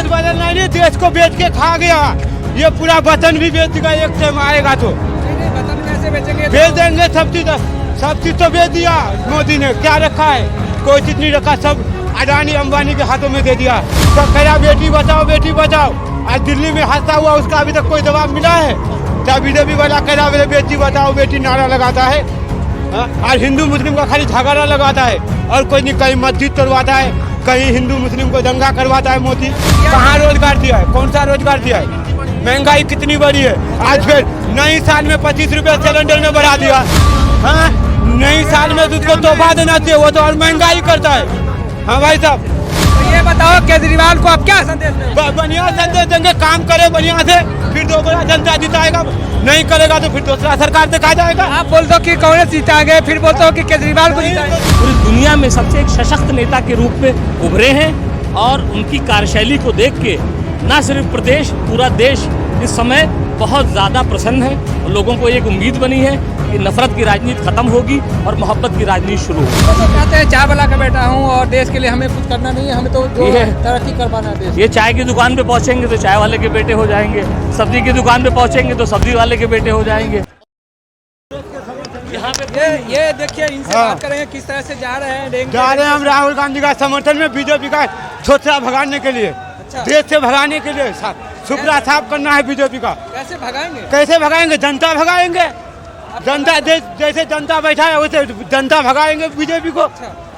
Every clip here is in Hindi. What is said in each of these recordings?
देश बदलना नहीं, देश को बेच के खा गया। ये पूरा वतन भी बेच देगा, एक टाइम आएगा तो। वतन कैसे बेचेंगे? बेच देंगे सब चीज तो बेच दिया मोदी ने। क्या रखा है? कोई चीज नहीं रखा, सब अडानी अंबानी के हाथों में दे दिया। तो कह बेटी बचाओ बेटी बचाओ। आज दिल्ली में हादसा हुआ, उसका अभी तक कोई जवाब मिला है? क्या बीजेपी वाला कह रहा है बेटी बचाओ बेटी नारा लगाता है और हिंदू मुस्लिम का खाली झगड़ा लगाता है और कोई नहीं, कहीं मस्जिद तोड़वाता है, कहीं हिंदू मुस्लिम को दंगा करवाता है मोदी। कहाँ रोजगार दिया है? कौन सा रोजगार दिया है? महंगाई कितनी बड़ी है। आज फिर नई साल में 25 रुपये सिलेंडर में बढ़ा दिया। हाँ, नई साल में उसको तोहफा देना चाहिए, वो तो और महंगाई करता है। हाँ भाई साहब, तो ये बताओ केजरीवाल को आप क्या संदेश देंगे? बढ़िया संदेश देंगे, काम करे बढ़िया से, फिर दोबारा जनता जिताएगा। नहीं करेगा तो फिर दूसरा सरकार दिखा जाएगा। आप बोलते हो कि कांग्रेस जिताएंगे, फिर बोलते हो कि केजरीवाल को जिताएंगे। पूरी दुनिया में सबसे एक सशक्त नेता के रूप में उभरे हैं और उनकी कार्यशैली को देख के न सिर्फ प्रदेश, पूरा देश इस समय बहुत ज़्यादा प्रसन्न है और लोगों को एक उम्मीद बनी है कि नफरत की राजनीति खत्म होगी और मोहब्बत की राजनीति शुरू होगी। तो कहते हैं चाय वाला का बेटा हूँ और देश के लिए हमें कुछ करना नहीं है, हमें तो जो तरक्की करवाना है देश। ये चाय की दुकान पे पहुंचेंगे तो चाय वाले के बेटे हो जाएंगे, सब्जी की दुकान पे पहुंचेंगे तो सब्जी वाले के बेटे हो जाएंगे। यहाँ पे ये देखिए, इनसे बात करेंगे किस तरह से जा रहे हैं। जा रहे हैं हम राहुल गांधी का समर्थन में, बीजेपी का छोटा भगाने के लिए, देश से भगाने के लिए, सुपड़ा साफ करना है बीजेपी का। कैसे भगाएंगे? कैसे भगाएंगे? जनता भगाएंगे। जनता जैसे जनता बैठा है वैसे जनता भगाएंगे बीजेपी को।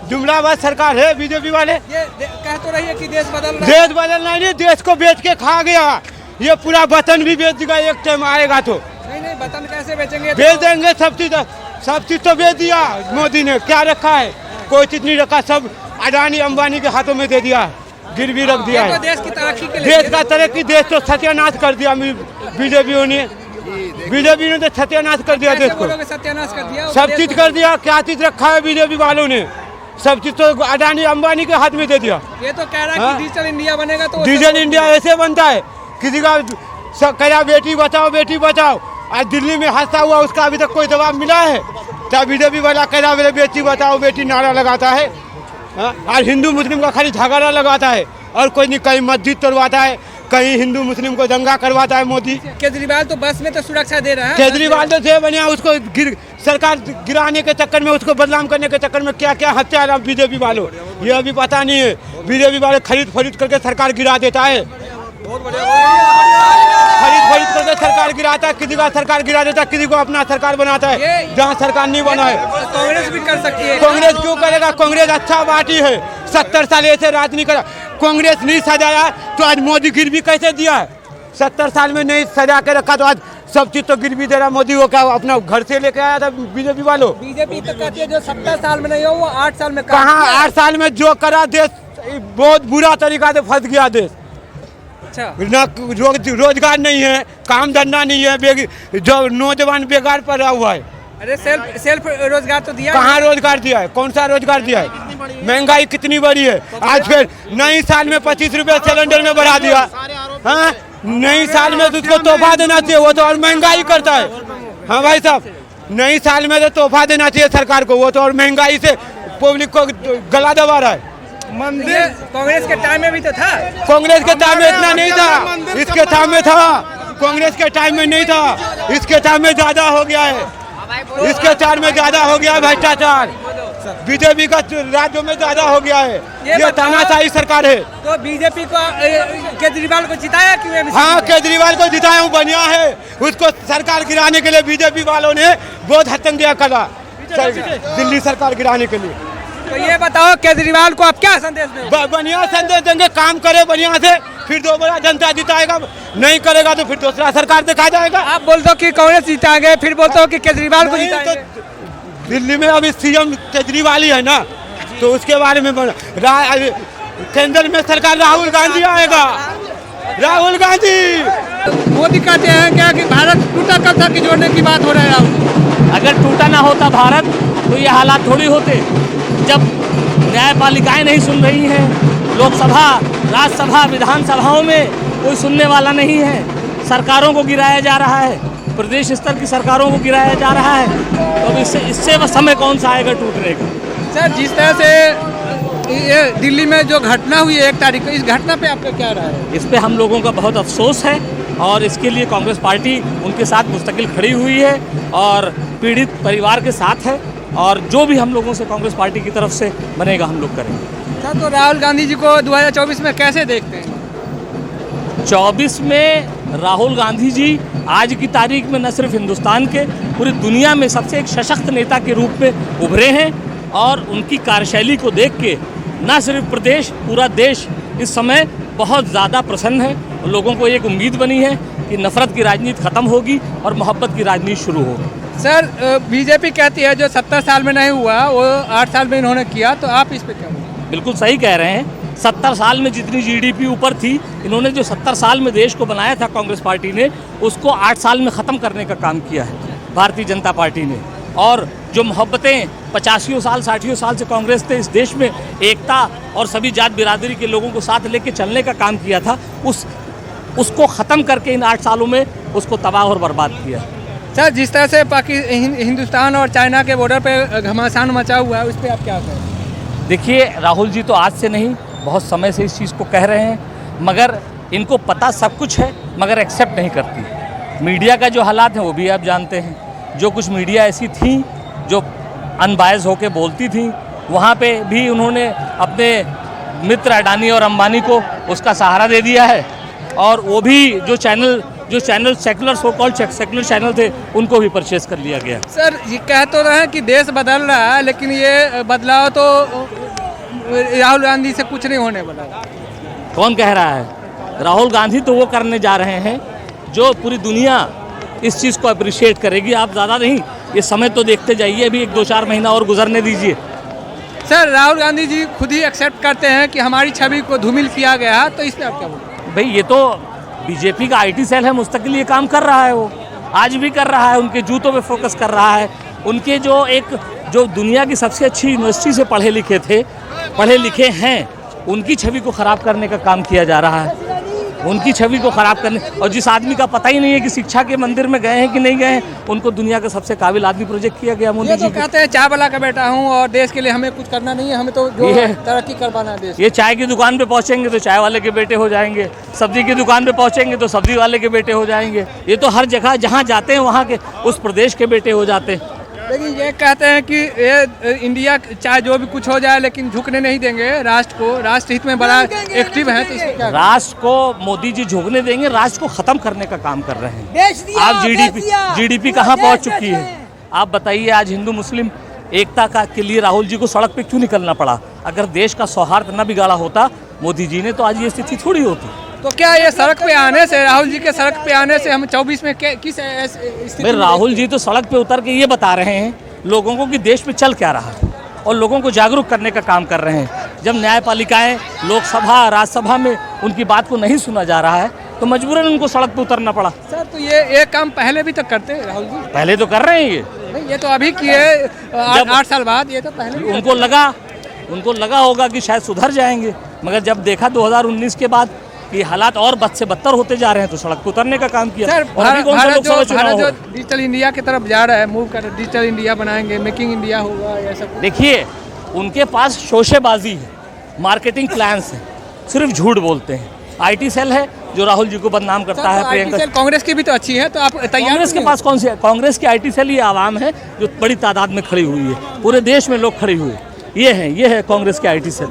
जुमलाबाज सरकार है बीजेपी वाले। ये कह तो रही है कि देश बदल रहा है। देश बदलना नहीं, देश को बेच के खा गया। ये पूरा वतन भी बेच देगा, एक टाइम आएगा तो। नहीं, वतन कैसे बेचेंगे? बेच देंगे सब चीज तो बेच दिया मोदी ने। क्या रखा है? कोई चीज नहीं रखा, सब अडानी अंबानी के हाथों में दे दिया, गिरवी रख दिया है। देश की तरक्की के लिए, देश का तरक्की, देश तो सत्यानाश कर दिया बीजेपी ने। बीजेपी ने तो सत्यानाश कर दिया देश को। सत्यानाश कर दिया, सब चीज कर दिया। क्या चीज रखा है बीजेपी वालों ने? सब चीज तो अडानी अंबानी के हाथ में दे दिया। ये तो कह रहा है कि डिजिटल इंडिया बनेगा तो डिजिटल इंडिया ऐसे बनता है, किसी का कह रहा बेटी बचाओ बेटी बचाओ। आज दिल्ली में हादसा हुआ, उसका अभी तक कोई जवाब मिला है? क्या बीजेपी वाला कह रहा बेटी बचाओ बेटी नारा लगाता है और हिंदू मुस्लिम का खाली झगड़ा लगाता है और कोई नहीं, कहीं मस्जिद तोड़वाता है, कहीं हिंदू मुस्लिम को दंगा करवाता है मोदी। केजरीवाल तो बस में तो सुरक्षा दे रहा है। केजरीवाल तो थे बढ़िया, उसको सरकार गिराने के चक्कर में, उसको बदनाम करने के चक्कर में क्या क्या हत्या बीजेपी वालों, ये अभी पता नहीं है। बीजेपी वाले खरीद करके सरकार गिरा देता है, खरीद करके सरकार गिराता है। किसी का सरकार गिरा देता है, किसी को अपना सरकार बनाता है जहाँ सरकार नहीं बना है। कांग्रेस भी कर सकती है। कांग्रेस क्यों करेगा? कांग्रेस अच्छा पार्टी है, 70 साल ऐसे राज नहीं करा। कांग्रेस नहीं सजाया तो आज मोदी गिरवी कैसे दिया है? 70 साल में नहीं सजा के रखा तो आज सब चीज तो गिरवी दे रहा मोदी को। क्या अपना घर से लेके आया था बीजेपी वालों? बीजेपी तो कहती है जो 70 साल में नहीं हो वो 8 साल में। कहाँ 8 साल में जो करा देश बहुत बुरा तरीका से फंस गया देश। अच्छा, रोजगार नहीं है, काम धंधा नहीं है, जो नौजवान बेकार पड़ा हुआ है। अरे सेल्फ रोजगार तो दिया। कहाँ रोजगार दिया है? कौन सा रोजगार दिया है? महंगाई कितनी बड़ी है। आज फिर नई साल में 25 रुपये सिलेंडर में बढ़ा दिया। हाँ, नई साल में तो उसको तोहफा देना चाहिए, वो तो और महंगाई करता है। हाँ भाई साहब, नई साल में तो तोहफा देना चाहिए सरकार को, वो तो और महंगाई से पब्लिक को गला दबा रहा है। मंदिर कांग्रेस के टाइम में भी तो था। कांग्रेस के टाइम में इतना नहीं था, इसके टाइम में था। कांग्रेस के टाइम में नहीं था, इसके टाइम में ज्यादा हो गया है। इसके टाइम में ज्यादा हो गया है भ्रष्टाचार। बीजेपी का राज्यों में ज्यादा हो गया है। ये तानाशाही सरकार है। तो बीजेपी को केजरीवाल को जिताया क्यों? हाँ, केजरीवाल को जिताया हूँ, बढ़िया है। उसको सरकार गिराने के लिए बीजेपी वालों ने बहुत हत्या करा, दिल्ली सरकार गिराने के लिए। तो ये बताओ केजरीवाल को आप क्या संदेश देंगे? बढ़िया संदेश देंगे, काम करे बढ़िया से, फिर दोबारा जनता जिताएगा। नहीं करेगा तो फिर दूसरा सरकार दिखा जाएगा। आप बोलते हो कि कांग्रेस जिताएंगे, फिर बोलते हो कि केजरीवाल को जिताएंगे। तो दिल्ली में अभी सीएम केजरीवाल ही है ना, तो उसके बारे में केंद्र में सरकार राहुल गांधी आएगा। राहुल गांधी। मोदी कहते हैं क्या कि भारत टूटा कब था कि जोड़ने की बात हो रहा है राहुल? अगर टूटा ना होता भारत तो ये हालात थोड़ी होते। जब न्यायपालिकाएं नहीं सुन रही हैं, लोकसभा, राज्यसभा, विधानसभाओं में कोई सुनने वाला नहीं है, सरकारों को गिराया जा रहा है, प्रदेश स्तर की सरकारों को गिराया जा रहा है, तो अब इससे समय कौन सा आएगा टूटने का? सर, जिस तरह से ये दिल्ली में जो घटना हुई है 1 तारीख को, इस घटना पे आपका क्या राय है? इस पे हम लोगों का बहुत अफसोस है और इसके लिए कांग्रेस पार्टी उनके साथ मुस्तकिल खड़ी हुई है और पीड़ित परिवार के साथ है और जो भी हम लोगों से कांग्रेस पार्टी की तरफ से बनेगा हम लोग करेंगे। सर, तो राहुल गांधी जी को 2024 में कैसे देखते हैं? 24 में राहुल गांधी जी आज की तारीख में न सिर्फ हिंदुस्तान के, पूरी दुनिया में सबसे एक सशक्त नेता के रूप में उभरे हैं और उनकी कार्यशैली को देख के न सिर्फ प्रदेश, पूरा देश इस समय बहुत ज़्यादा प्रसन्न है और लोगों को एक उम्मीद बनी है कि नफ़रत की राजनीति ख़त्म होगी और मोहब्बत की राजनीति शुरू होगी। सर, बीजेपी कहती है जो 70 साल में नहीं हुआ वो 8 साल में इन्होंने किया, तो आप इस पे क्या बोलेंगे? बिल्कुल सही कह रहे हैं। 70 साल में जितनी जीडीपी ऊपर थी, इन्होंने जो 70 साल में देश को बनाया था कांग्रेस पार्टी ने, उसको 8 साल में ख़त्म करने का काम किया है भारतीय जनता पार्टी ने। और जो मोहब्बतें 85 साल 60 साल से कांग्रेस ने इस देश में एकता और सभी जात बिरादरी के लोगों को साथ लेके चलने का काम किया था, उसको ख़त्म करके इन 8 सालों में उसको तबाह और बर्बाद किया। सर, जिस तरह से हिंदुस्तान और चाइना के बॉर्डर पे घमासान मचा हुआ है, उस पर आप क्या कहें? देखिए, राहुल जी तो आज से नहीं, बहुत समय से इस चीज़ को कह रहे हैं, मगर इनको पता सब कुछ है मगर एक्सेप्ट नहीं करती। मीडिया का जो हालात हैं वो भी आप जानते हैं। जो कुछ मीडिया ऐसी थी जो अनबायस होकर बोलती थी, वहाँ पे भी उन्होंने अपने मित्र अडानी और अंबानी को उसका सहारा दे दिया है और वो भी जो channel secular so called secular channel थे उनको भी परचेज कर लिया गया। सर, ये कह तो रहे हैं कि देश बदल रहा है, लेकिन ये बदलाव तो राहुल गांधी से कुछ नहीं होने वाला। कौन कह रहा है? राहुल गांधी तो वो करने जा रहे हैं जो पूरी दुनिया इस चीज़ को अप्रिशिएट करेगी। आप ज़्यादा नहीं, ये समय तो देखते जाइए, अभी 1-2-4 महीना और गुजरने दीजिए। सर, राहुल गांधी जी खुद ही एक्सेप्ट करते हैं कि हमारी छवि को धूमिल किया गया है, तो इस पर आप क्या बोलेंगे? भाई, ये तो बीजेपी का आईटी सेल है, मुस्तकिल ये काम कर रहा है, वो आज भी कर रहा है, उनके जूतों पे फोकस कर रहा है। उनके जो दुनिया की सबसे अच्छी यूनिवर्सिटी से पढ़े लिखे हैं, उनकी छवि को ख़राब करने का काम किया जा रहा है। उनकी छवि को ख़राब करने, और जिस आदमी का पता ही नहीं है कि शिक्षा के मंदिर में गए हैं कि नहीं गए हैं, उनको दुनिया का सबसे काबिल आदमी प्रोजेक्ट किया गया मोदी जी। कहते हैं चाय वाला का बेटा हूँ और देश के लिए हमें कुछ करना नहीं है, हमें तो जो तरक्की करवाना है देश। ये चाय की दुकान पे पहुंचेंगे तो चाय वाले के बेटे हो जाएंगे, सब्जी की दुकान पे पहुंचेंगे तो सब्जी वाले के बेटे हो जाएंगे। ये तो हर जगह जहाँ जाते हैं वहाँ के उस प्रदेश के बेटे हो जाते हैं। लेकिन ये कहते हैं कि ये इंडिया चाहे जो भी कुछ हो जाए लेकिन झुकने नहीं देंगे राष्ट्र को, राष्ट्र हित में बड़ा एक्टिव है, तो इसमें क्या? राष्ट्र को मोदी जी झुकने देंगे? राष्ट्र को खत्म करने का काम कर रहे हैं। आप जीडीपी कहाँ पहुँच चुकी है? आप बताइए, आज हिंदू मुस्लिम एकता के लिए राहुल जी को सड़क पे क्यों निकलना पड़ा? अगर देश का सौहार्द न बिगाड़ा होता मोदी जी ने, तो आज ये स्थिति थोड़ी होती। तो क्या ये सड़क पे आने से, राहुल जी के सड़क पे आने से हम 24 में किस स्थिति? राहुल जी तो सड़क पे उतर के ये बता रहे हैं लोगों को कि देश में चल क्या रहा है और लोगों को जागरूक करने का काम कर रहे हैं। जब न्यायपालिकाएं, लोकसभा, राज्यसभा में उनकी बात को नहीं सुना जा रहा है तो मजबूरन उनको सड़क पे उतरना पड़ा। सर, तो ये काम पहले भी तो करते राहुल जी? पहले तो कर रहे हैं ये तो अभी किए 8 साल बाद, ये तो पहले उनको लगा होगा कि शायद सुधर जाएंगे, मगर जब देखा 2019 के बाद कि हालात और बद से बदतर होते जा रहे हैं तो सड़क पे उतरने का काम किया। सर, भारत जो डिजिटल इंडिया की तरफ जा रहा है, मूव कर डिजिटल इंडिया बनाएंगे, मेकिंग इंडिया होगा, ये सब। देखिए, उनके पास शोशेबाजी है, मार्केटिंग प्लान्स हैं, सिर्फ झूठ बोलते हैं। आईटी सेल है जो राहुल जी को बदनाम करता है। प्रियंका, कांग्रेस की भी तो अच्छी है, तो आप तैयार? कांग्रेस के पास कौन सी है? कांग्रेस की आईटी सेल ये आवाम है जो बड़ी तादाद में खड़ी हुई है, पूरे देश में लोग खड़े हुए, ये है कांग्रेस के आईटी सेल।